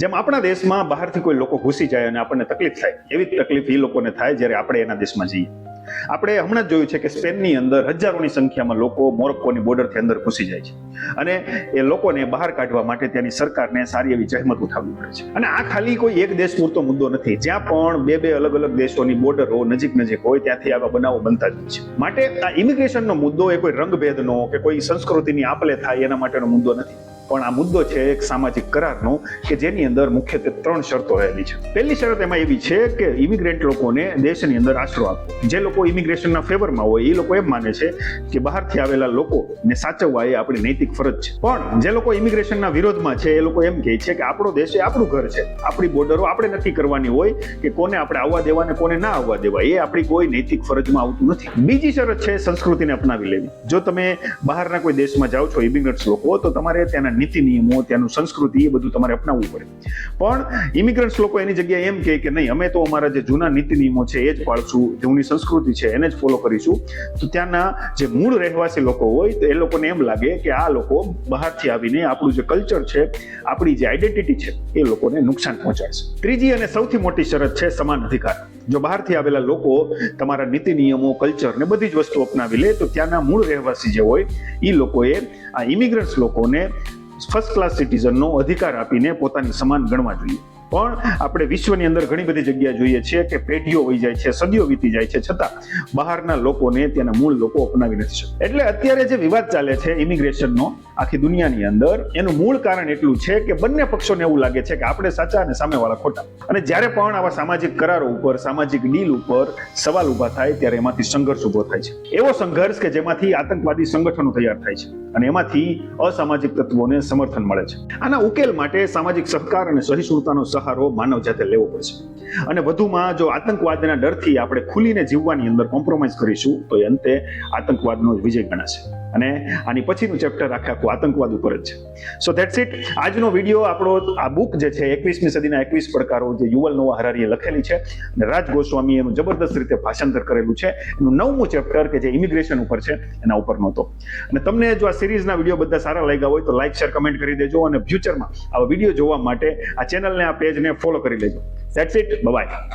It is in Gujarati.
જેમ આપણા દેશમાં બહારથી કોઈ લોકો ઘૂસી જાય અને આપણને તકલીફ થાય, એવી જ તકલીફ એ લોકોને થાય જ્યારે આપણે એના દેશમાં જઈએ. આપણે હમણાં જ જોયું છે કે સ્પેનની અંદર હજારોની સંખ્યામાં લોકો મોરોક્કોની બોર્ડરથી અંદર ઘૂસી જાય છે અને એ લોકોને બહાર કાઢવા માટે ત્યાંની સરકારને સારી એવી જહેમત ઉઠાવવી પડે છે. અને આ ખાલી કોઈ એક દેશ પૂરતો મુદ્દો નથી. જ્યાં પણ બે અલગ અલગ દેશોની બોર્ડરો નજીક હોય ત્યાંથી આવા બનાવો બનતા જ હોય છે. માટે આ ઇમિગ્રેશનનો મુદ્દો એ કોઈ રંગભેદનો કે કોઈ સંસ્કૃતિની આપલે થાય એના માટેનો મુદ્દો નથી, પણ આ મુદ્દો છે એક સામાજિક કરારનો કે જેની અંદર મુખ્યત્વે 3 શરતો રહેલી છે. પહેલી શરત એમાં એવી છે કે ઇમિગ્રન્ટ લોકોને દેશની અંદર આશરો આપવો. જે લોકો ઇમિગ્રેશનના ફેવરમાં હોય એ લોકો એમ માને છે કે બહારથી આવેલા લોકોને સાચવવા એ આપણી નૈતિક ફરજ છે. પણ જે લોકો ઇમિગ્રેશનના વિરોધમાં છે એ લોકો એમ કહે છે કે આપણો દેશ એ આપણું ઘર છે, આપણી બોર્ડરો આપણે નક્કી કરવાની હોય કે કોને આપણે આવવા દેવા ને કોને ના આવવા દેવા. એ આપણી કોઈ નૈતિક ફરજમાં આવતું નથી. બીજી શરત છે સંસ્કૃતિને અપનાવી લેવી. જો તમે બહારના કોઈ દેશમાં જાઓ છો ઇમિગ્રન્ટ્સ લોકો, તો તમારે ત્યાંના નીતિ નિયમો, ત્યાંનું સંસ્કૃતિ એ બધું તમારે અપનાવવું પડે. પણ ઇમિગ્રન્ટ્સ લોકો એની જગ્યાએ એમ કહે કે નહીં, અમે તો અમારા જે જૂના નીતિ નિયમો છે એ જ પાળશું, જૂની સંસ્કૃતિ છે એને જ ફોલો કરીશું. તો ત્યાંના જે મૂળ રહેવાસી લોકો હોય તો એ લોકોને એમ લાગે કે આ લોકો બહારથી આવીને આપણું જે કલ્ચર છે, આપણી જે આઈડેન્ટિટી છે એ લોકોને નુકસાન પહોંચાડશે. ત્રીજી અને સૌથી મોટી શરત છે સમાન અધિકાર. જો બહારથી આવેલા લોકો તમારા નીતિ નિયમો, કલ્ચર ને બધી જ વસ્તુ અપનાવી લે તો ત્યાંના મૂળ રહેવાસી જે હોય એ લોકોએ આ ઇમિગ્રન્ટ્સ લોકોને ફર્સ્ટ ક્લાસ સિટીઝનનો અધિકાર આપીને પોતાની સમાન ગણવા જોઈએ. પણ આપણે વિશ્વની અંદર ઘણી બધી જગ્યા જોઈએ છીએ કે પેઢીઓ વહી જાય છે, સદીઓ વીતી જાય છે, છતાં બહારના લોકોને ત્યાંના મૂળ લોકો અપનાવી નથી શકતા. એટલે અત્યારે જે વિવાદ ચાલે છે ઇમિગ્રેશનનો આખી દુનિયાની અંદર, એનું મૂળ કારણ એટલું છે કે બંને પક્ષોને એવું લાગે છે કે આપણે સાચા અને સામેવાળા ખોટા. અને જ્યારે પણ આવા સામાજિક કરારો ઉપર, સામાજિક ડીલ ઉપર સવાલ ઉભા થાય ત્યારે એમાંથી સંઘર્ષ ઉભો થાય છે. એવો સંઘર્ષ કે જેમાંથી આતંકવાદી સંગઠનો તૈયાર થાય છે અને એમાંથી અસામાજિક તત્વોને સમર્થન મળે છે. આના ઉકેલ માટે સામાજિક સહકાર અને સહિષ્ણુતાનો સહારો માનવ જાતે લેવો પડશે. અને વધુમાં જો આતંકવાદના ડરથી આપણે ખુલીને જીવવાની અંદર કોમ્પ્રોમાઇઝ કરીશું તો અંતે આતંકવાદનો વિજય ગણાશે. અને આની પછીનું ચેપ્ટર આખું આતંકવાદ ઉપર જ છે. સો ધેટ્સ ઇટ. આજનો વિડીયો આપણો આ બુક જે છે 21મી સદીના 21 પડકારો, જે યુવલ નોઆ હરારીએ લખેલી છે અને રાજ ગોસ્વામી એનું જબરદસ્ત રીતે ભાષાંતર કરેલું છે, એનું 9મું ચેપ્ટર કે જે ઇમિગ્રેશન ઉપર છે એના ઉપરનો હતો. અને તમને જો આ સિરીઝના વિડીયો બધા સારા લાગ્યા હોય તો લાઈક, શેર, કમેન્ટ કરી દેજો અને ફ્યુચરમાં આવા વિડીયો જોવા માટે આ ચેનલને, આ પેજને ફોલો કરી લેજો. That's it. બાય.